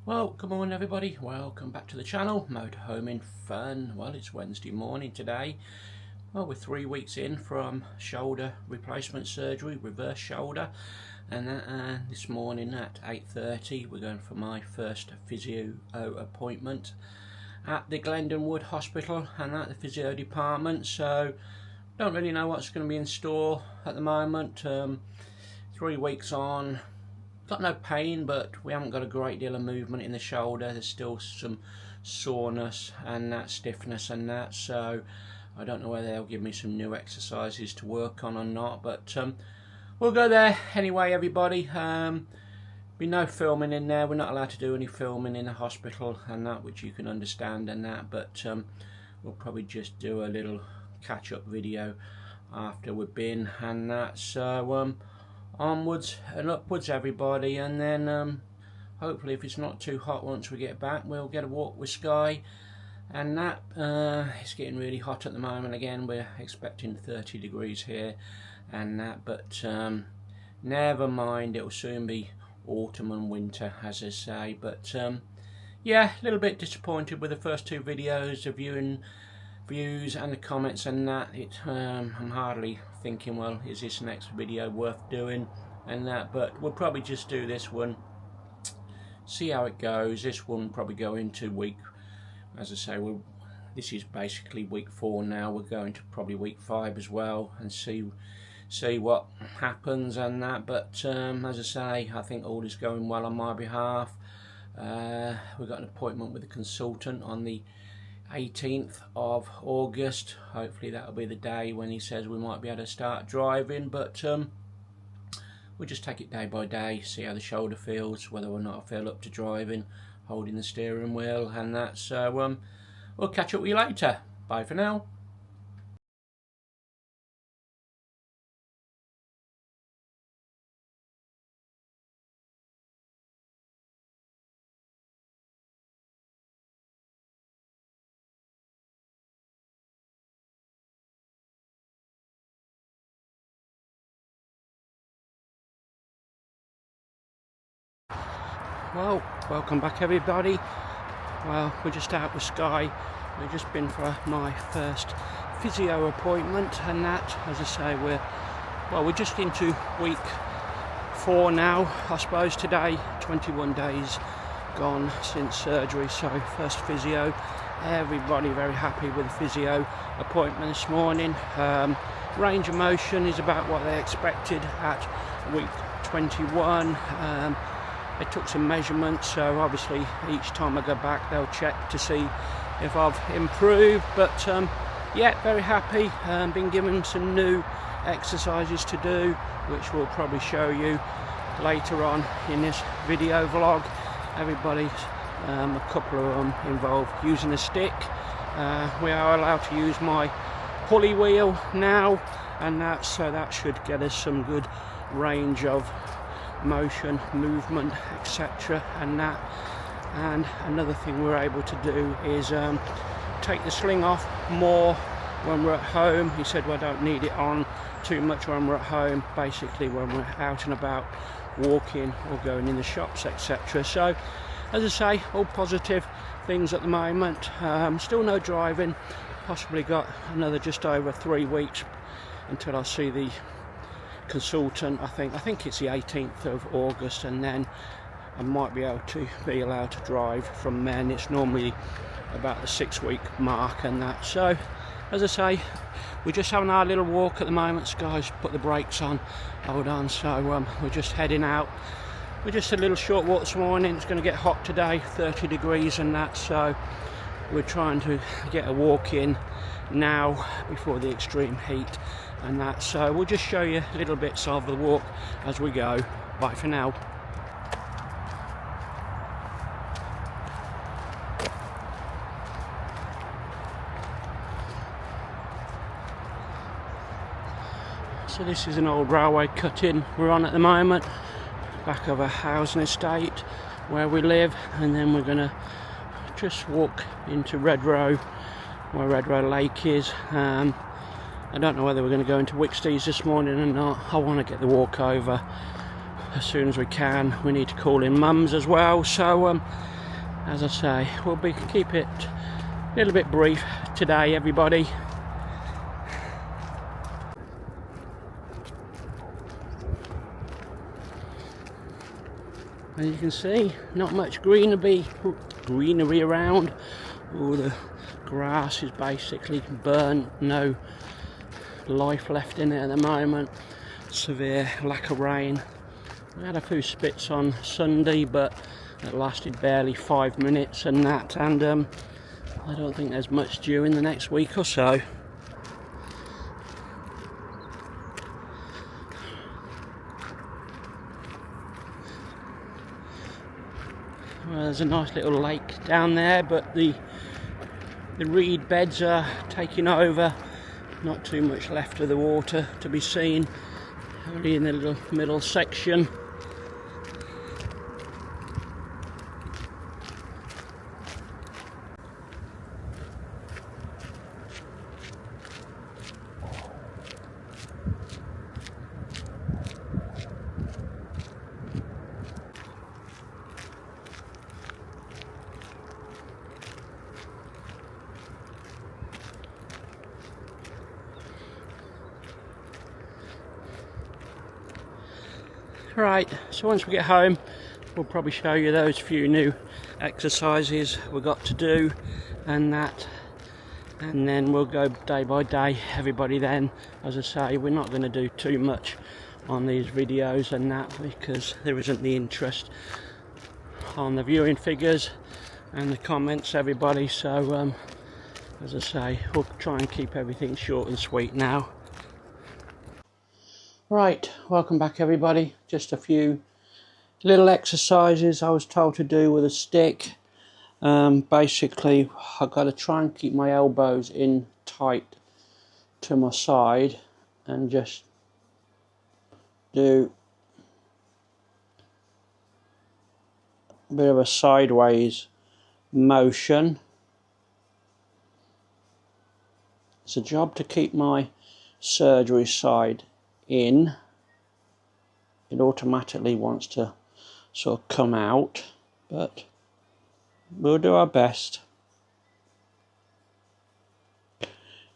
Well, good morning everybody, welcome back to the channel, Motorhoming Fun. Well, it's Wednesday morning today. Well, we're 3 weeks in from shoulder replacement surgery, reverse shoulder, and this morning at 8:30 we're going for my first physio appointment at the Glendon Wood Hospital and at the physio department. So don't really know what's going to be in store at the moment. 3 weeks on, got no pain, but we haven't got a great deal of movement in the shoulder. There's still some soreness and that stiffness and that, so I don't know whether they'll give me some new exercises to work on or not, but we'll go there anyway everybody. Be no filming in there, we're not allowed to do any filming in the hospital and that, which you can understand and that, but we'll probably just do a little catch-up video after we've been and that. So onwards and upwards everybody, and then hopefully if it's not too hot once we get back we'll get a walk with Sky and that. It's getting really hot at the moment again, we're expecting 30 degrees here and that, but never mind, it'll soon be autumn and winter as I say. But yeah, a little bit disappointed with the first two videos, the views and the comments and that. I'm hardly thinking, well, is this next video worth doing and that, but we'll probably just do this one, see how it goes. This one will probably go into week, as I say, this is basically week 4 now, we're going to probably week 5 as well and see what happens and that. But as I say, I think all is going well on my behalf. We've got an appointment with a consultant on the 18th of August. Hopefully that'll be the day when he says we might be able to start driving, but we'll just take it day by day, see how the shoulder feels, whether or not I feel up to driving, holding the steering wheel and that. So we'll catch up with you later. Bye for now. Well, welcome back everybody. Well, we're just out with Sky. We've just been for my first physio appointment and that. As I say, we're just into week 4 now. I suppose today, 21 days gone since surgery, so first physio. Everybody very happy with the physio appointment this morning. Range of motion is about what they expected at week 21. They took some measurements, so obviously each time I go back they'll check to see if I've improved, but yeah, very happy. Been given some new exercises to do, which we'll probably show you later on in this video vlog. Everybody's a couple of them involve using a stick. We are allowed to use my pulley wheel now and that, so that should get us some good range of motion, movement, etc. and that. And another thing we're able to do is take the sling off more when we're at home. He said, well, I don't need it on too much when we're at home, basically when we're out and about walking or going in the shops, etc. So as I say, all positive things at the moment. Still no driving, possibly got another just over 3 weeks until I see the consultant. I think it's the 18th of August, and then I might be allowed to drive from then. It's normally about the 6-week mark and that. So as I say, we're just having our little walk at the moment. Sky's put the brakes on, hold on, so we're just heading out. We're just a little short walk this morning. It's going to get hot today, 30 degrees and that, so we're trying to get a walk in now before the extreme heat and that. So we'll just show you little bits of the walk as we go. Bye for now. So this is an old railway cutting we're on at the moment, back of a housing estate where we live, and then we're gonna just walk into Redrow, where Redrow Lake is. I don't know whether we're going to go into Wicksteeds this morning or not. I want to get the walk over as soon as we can. We need to call in mums as well, so as I say, we'll keep it a little bit brief today, everybody. As you can see, not much greenery around. All the grass is basically burnt, no life left in it at the moment. Severe lack of rain. We had a few spits on Sunday, but it lasted barely 5 minutes and that, and I don't think there's much due in the next week or so. Well, there's a nice little lake down there, but the reed beds are taking over. Not too much left of the water to be seen, only in the little middle section. Right, so once we get home, we'll probably show you those few new exercises we've got to do and that, and then we'll go day by day, everybody. Then, as I say, we're not going to do too much on these videos and that because there isn't the interest on the viewing figures and the comments, everybody. So as I say, we'll try and keep everything short and sweet now. Right, welcome back, everybody. Just a few little exercises I was told to do with a stick. Basically, I've got to try and keep my elbows in tight to my side and just do a bit of a sideways motion. It's a job to keep my surgery side in. It automatically wants to sort of come out, but we'll do our best.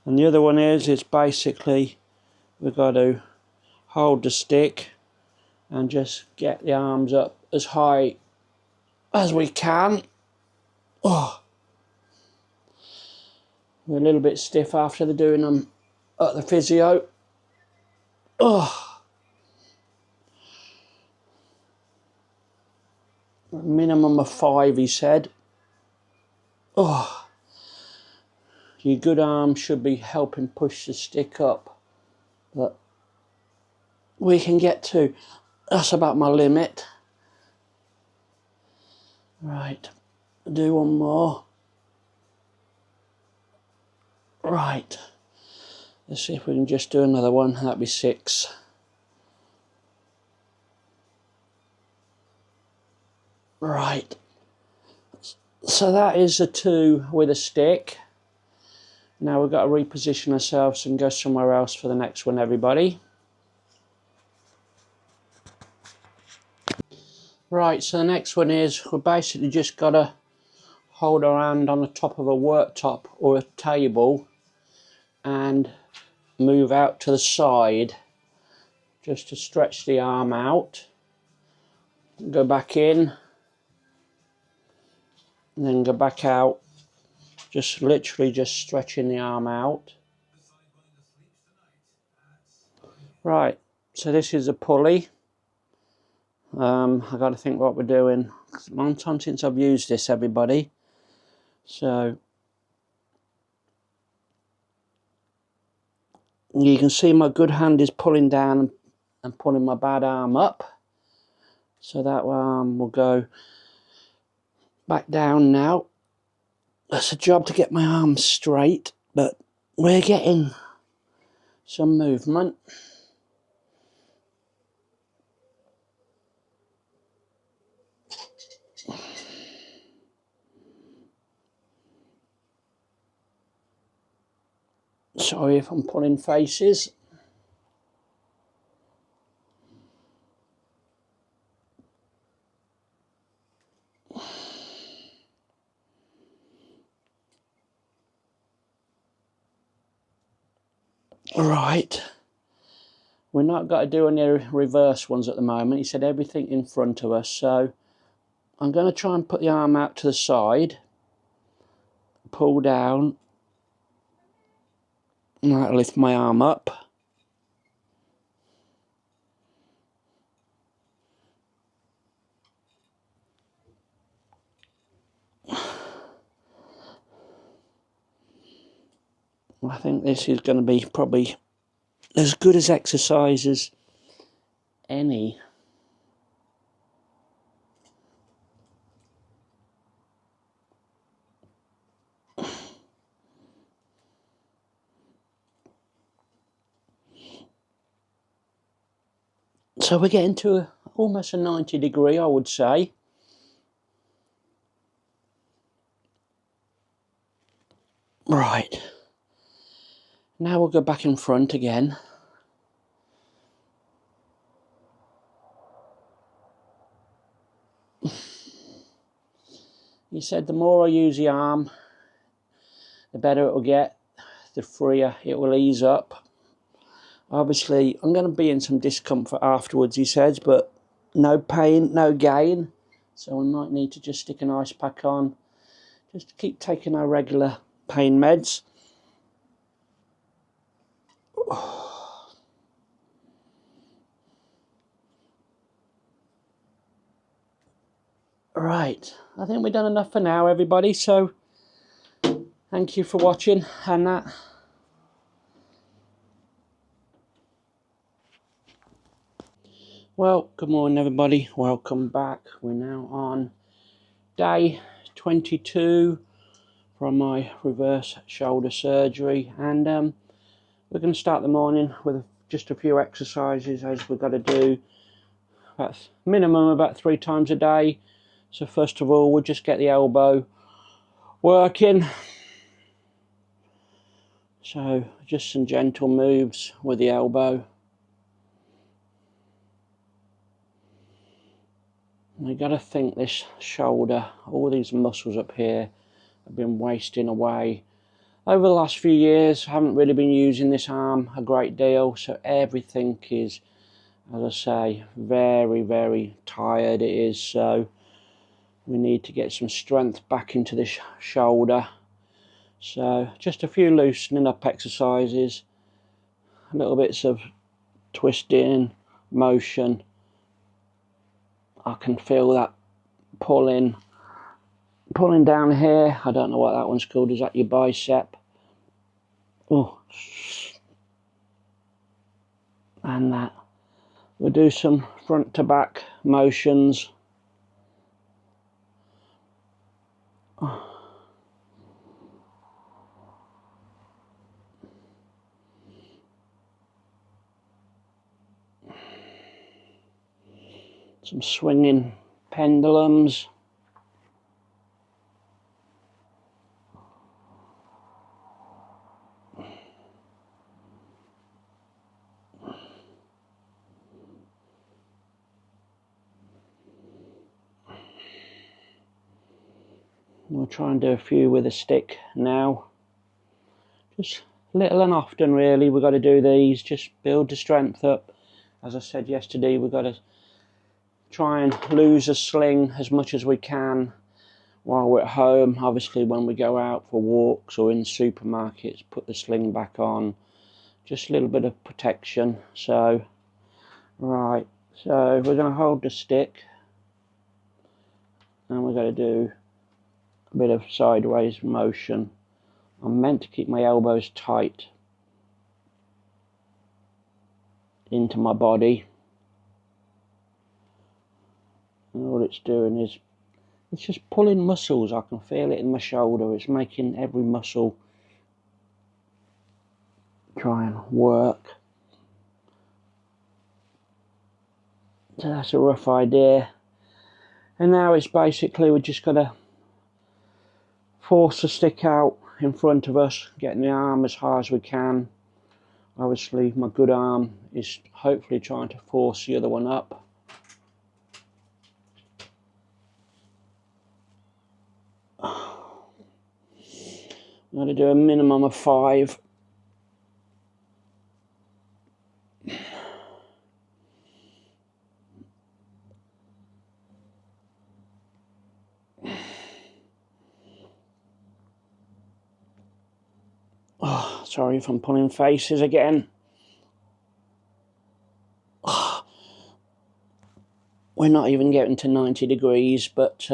And the other one is, it's basically we've got to hold the stick and just get the arms up as high as we can. Oh, we're a little bit stiff after the doing them at the physio. Oh, a minimum of 5, he said. Oh, your good arm should be helping push the stick up, but we can get to, that's about my limit. Right, I'll do one more. Right, let's see if we can just do another one. That'd be 6. Right, so that is the 2 with a stick. Now we've got to reposition ourselves and go somewhere else for the next one, everybody. Right, so the next one is, we've basically just got to hold our hand on the top of a worktop or a table and move out to the side just to stretch the arm out. Go back in and then go back out, just literally just stretching the arm out. Right, so this is a pulley. I got to think what we're doing. It's a long time since I've used this, everybody. So you can see my good hand is pulling down and pulling my bad arm up. So that arm will go back down now. That's a job to get my arm straight, but we're getting some movement. Sorry if I'm pulling faces. Right. We're not got to do any reverse ones at the moment. He said everything in front of us. So I'm going to try and put the arm out to the side. Pull down. And that'll lift my arm up. I think this is going to be probably as good as exercise as any. So we're getting to almost a 90 degree, I would say. Right. Now we'll go back in front again. He said the more I use the arm, the better it will get, the freer it will ease up. Obviously, I'm going to be in some discomfort afterwards, he says, but no pain, no gain. So we might need to just stick an ice pack on, just to keep taking our regular pain meds. Right, I think we've done enough for now, everybody, so thank you for watching, and that. Well, good morning, everybody. Welcome back. We're now on day 22 from my reverse shoulder surgery, and we're going to start the morning with just a few exercises as we've got to do minimum about 3 times a day. So first of all, we'll just get the elbow working. So just some gentle moves with the elbow. And you got to think this shoulder, all these muscles up here have been wasting away. Over the last few years, I haven't really been using this arm a great deal, so everything is, as I say, very, very tired it is. So we need to get some strength back into this shoulder. So just a few loosening up exercises, a little bits of twisting, motion. I can feel that pulling down here. I don't know what that one's called. Is that your bicep? Oh, and that. We'll do some front to back motions. Some swinging pendulums. We'll try and do a few with a stick now. Just little and often, really. We've got to do these, just build the strength up. As I said yesterday, we've got to try and lose a sling as much as we can while we're at home. Obviously, when we go out for walks or in supermarkets, put the sling back on. Just a little bit of protection. So, right. So we're going to hold the stick, and we're going to do a bit of sideways motion. I'm meant to keep my elbows tight into my body. And all it's doing is, it's just pulling muscles. I can feel it in my shoulder. It's making every muscle try and work. So that's a rough idea. And now it's basically, we're just got to force the stick out in front of us, getting the arm as high as we can. Obviously, my good arm is hopefully trying to force the other one up. I'm going to do a minimum of 5. Sorry if I'm pulling faces again. We're not even getting to 90 degrees, but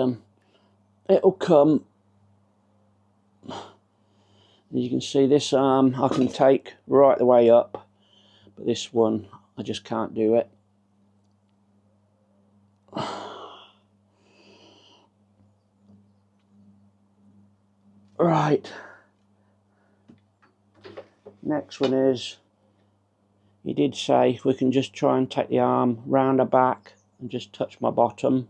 it'll come. As you can see, this arm I can take right the way up, but this one I just can't do it. Right. Next one is, he did say we can just try and take the arm round the back and just touch my bottom.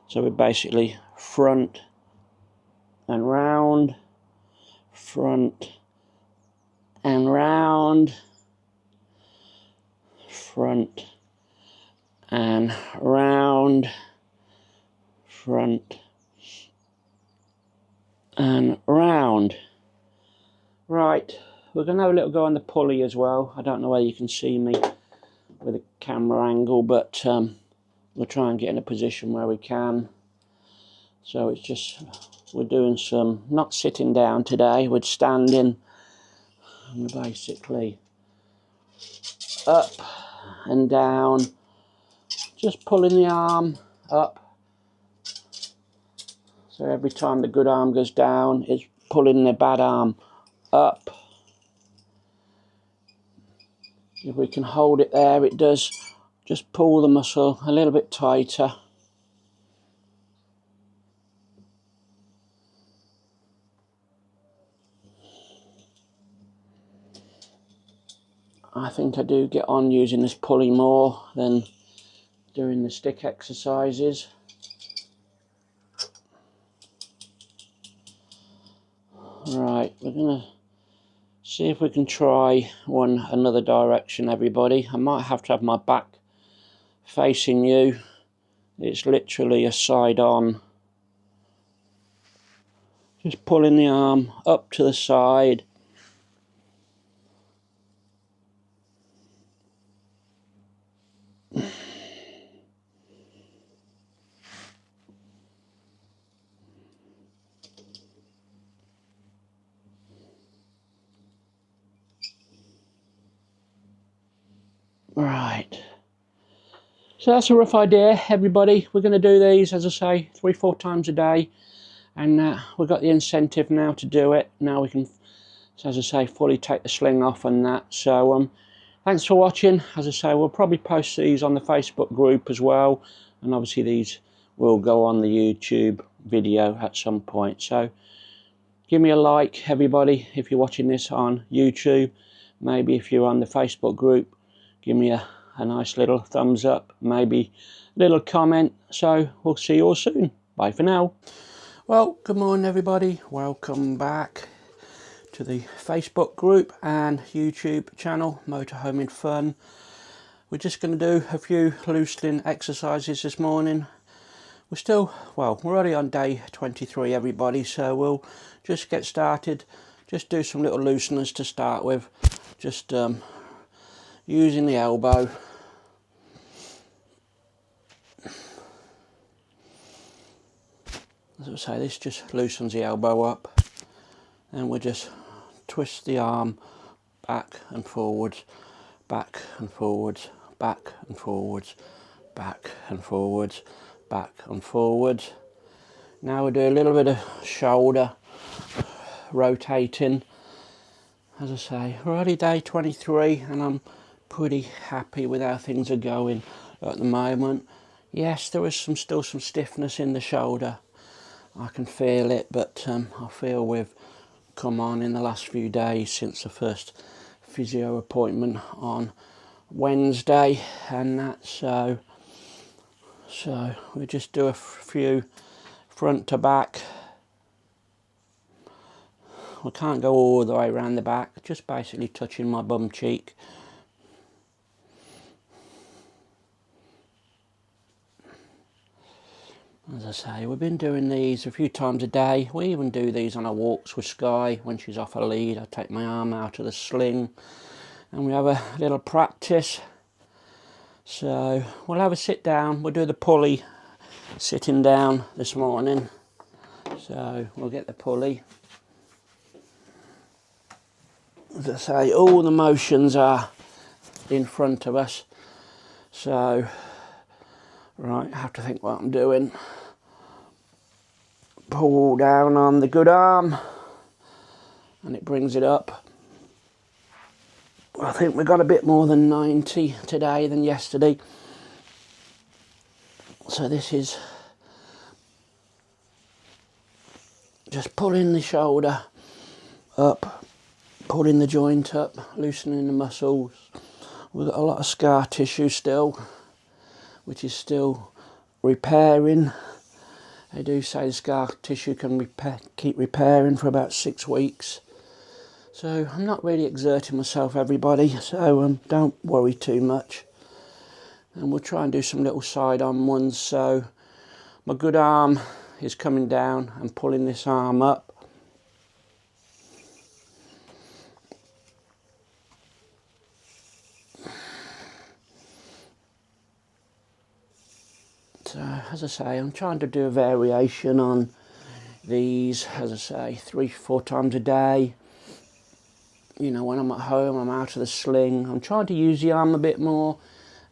So we're basically front and round, front and round, front and round, front and round. Right, we're going to have a little go on the pulley as well. I don't know whether you can see me with a camera angle, but we'll try and get in a position where we can. So it's just, we're doing some, not sitting down today, we're standing, and we're basically up and down, just pulling the arm up. So every time the good arm goes down, it's pulling the bad arm up. If we can hold it there, it does just pull the muscle a little bit tighter. I think I do get on using this pulley more than doing the stick exercises. Right, we're going to see if we can try another direction, everybody. I might have to have my back facing you. It's literally a side on. Just pulling the arm up to the side. Right. So that's a rough idea, everybody. We're going to do these, as I say, 3-4 times a day. And we've got the incentive now to do it. Now we can, as I say, fully take the sling off and that. So thanks for watching. As I say, we'll probably post these on the Facebook group as well. And obviously these will go on the YouTube video at some point. So give me a like, everybody, if you're watching this on YouTube. Maybe if you're on the Facebook group, give me a nice little thumbs up, maybe a little comment. So we'll see you all soon. Bye for now. Well, good morning, everybody. Welcome back to the Facebook group and YouTube channel, Motorhoming Fun. We're just going to do a few loosening exercises this morning. We're already on day 23, everybody, so we'll just get started. Just do some little looseners to start with. Just using the elbow. As I say, this just loosens the elbow up, and we'll just twist the arm back and forwards, back and forwards, back and forwards, back and forwards, back and forwards. Now we'll do a little bit of shoulder rotating. As I say, we're already day 23 and I'm pretty happy with how things are going at the moment. Yes, there is still some stiffness in the shoulder. I can feel it, but I feel we've come on in the last few days since the first physio appointment on Wednesday and that. So we just do a few front to back. We can't go all the way around the back, just basically touching my bum cheek. As I say, we've been doing these a few times a day. We even do these on our walks with Sky. When she's off her lead, I take my arm out of the sling and we have a little practice. So we'll have a sit down. We'll do the pulley sitting down this morning. So we'll get the pulley. as I say, all the motions are in front of us. So, right, I have to think what I'm doing. Pull down on the good arm and it brings it up. I think we got a bit more than 90 today than yesterday. So this is just pulling the shoulder up, pulling the joint up, loosening the muscles. We've got a lot of scar tissue still, which is still repairing. They do say the scar tissue can keep repairing for about 6 weeks. So I'm not really exerting myself, everybody, so don't worry too much. And we'll try and do some little side-on ones. So my good arm is coming down and pulling this arm up. So, as I say, I'm trying to do a variation on these, as I say, 3-4 times a day. You know, when I'm at home, I'm out of the sling. I'm trying to use the arm a bit more,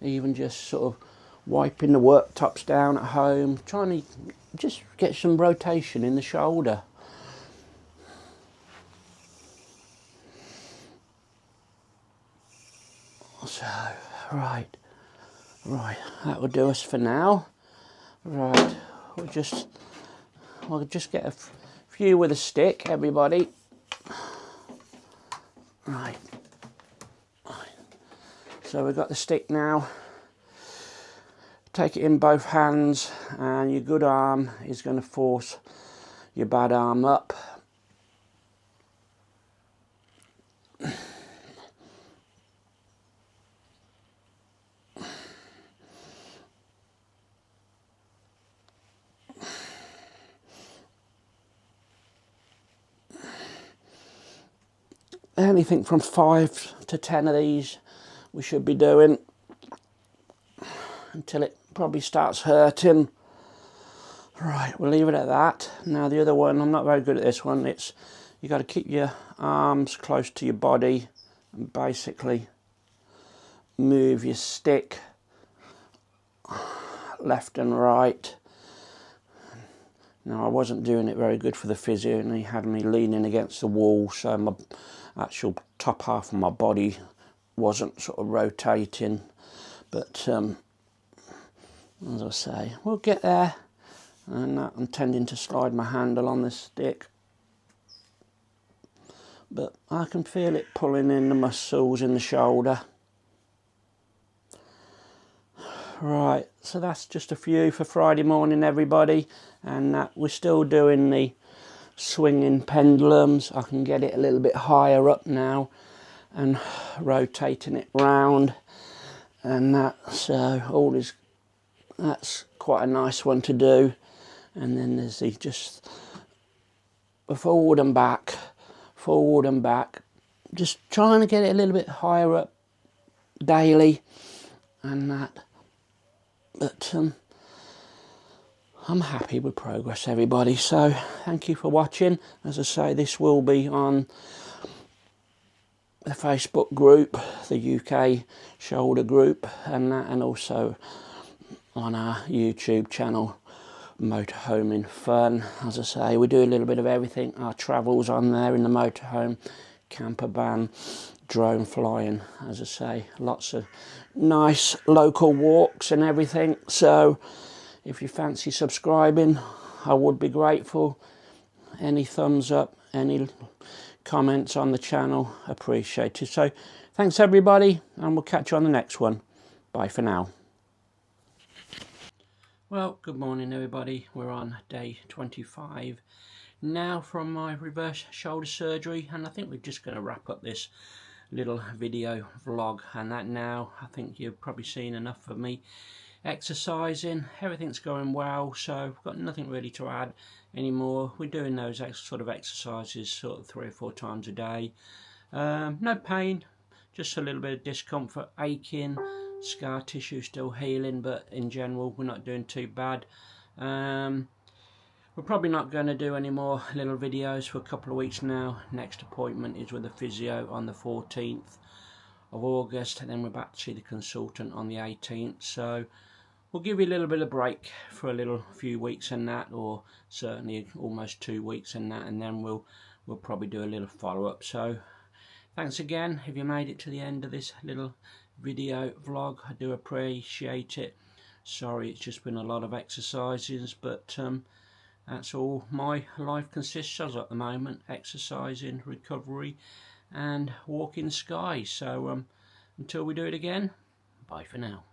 even just sort of wiping the worktops down at home, trying to just get some rotation in the shoulder. So, right, that will do us for now. Right, we'll just get a few with a stick, everybody. Right. So we've got the stick now. Take it in both hands and your good arm is going to force your bad arm up. Anything from 5 to 10 of these we should be doing until it probably starts hurting. Right, we'll leave it at that. Now the other one, I'm not very good at this one. It's you got to keep your arms close to your body and basically move your stick left and right. Now I wasn't doing it very good for the physio and he had me leaning against the wall, so my actual top half of my body wasn't sort of rotating. But as I say, we'll get there. And I'm tending to slide my handle on the stick, but I can feel it pulling in the muscles in the shoulder. Right, so that's just a few for Friday morning, everybody, and we're still doing the swinging pendulums. I can get it a little bit higher up now and rotating it round, and that's that's quite a nice one to do. And then there's the just forward and back, just trying to get it a little bit higher up daily and that. But I'm happy with progress, everybody. So thank you for watching. As I say, this will be on the Facebook group, the UK shoulder group, and that, and also on our YouTube channel, Motorhoming Fun. As I say, we do a little bit of everything. Our travels on there in the motorhome, camper van, drone flying. As I say, lots of nice local walks and everything. So if you fancy subscribing, I would be grateful. Any thumbs up, any comments on the channel, appreciated. So thanks everybody, and we'll catch you on the next one. Bye for now. Well, good morning everybody. We're on day 25 now from my reverse shoulder surgery, and I think we're just going to wrap up this little video vlog and that now. I think you've probably seen enough of me exercising. Everything's going well, so I've got nothing really to add anymore. We're doing those sort of exercises sort of 3 or 4 times a day. No pain, just a little bit of discomfort, aching, scar tissue still healing, but in general we're not doing too bad. we're probably not going to do any more little videos for a couple of weeks now. Next appointment is with the physio on the 14th of August, and then we're back to see the consultant on the 18th. So we'll give you a little bit of break for a few weeks and that, or certainly almost 2 weeks and that, and then we'll probably do a little follow-up. So thanks again if you made it to the end of this little video vlog. I do appreciate it. Sorry, it's just been a lot of exercises, but that's all my life consists of at the moment: exercising, recovery, and walking skies. So until we do it again, bye for now.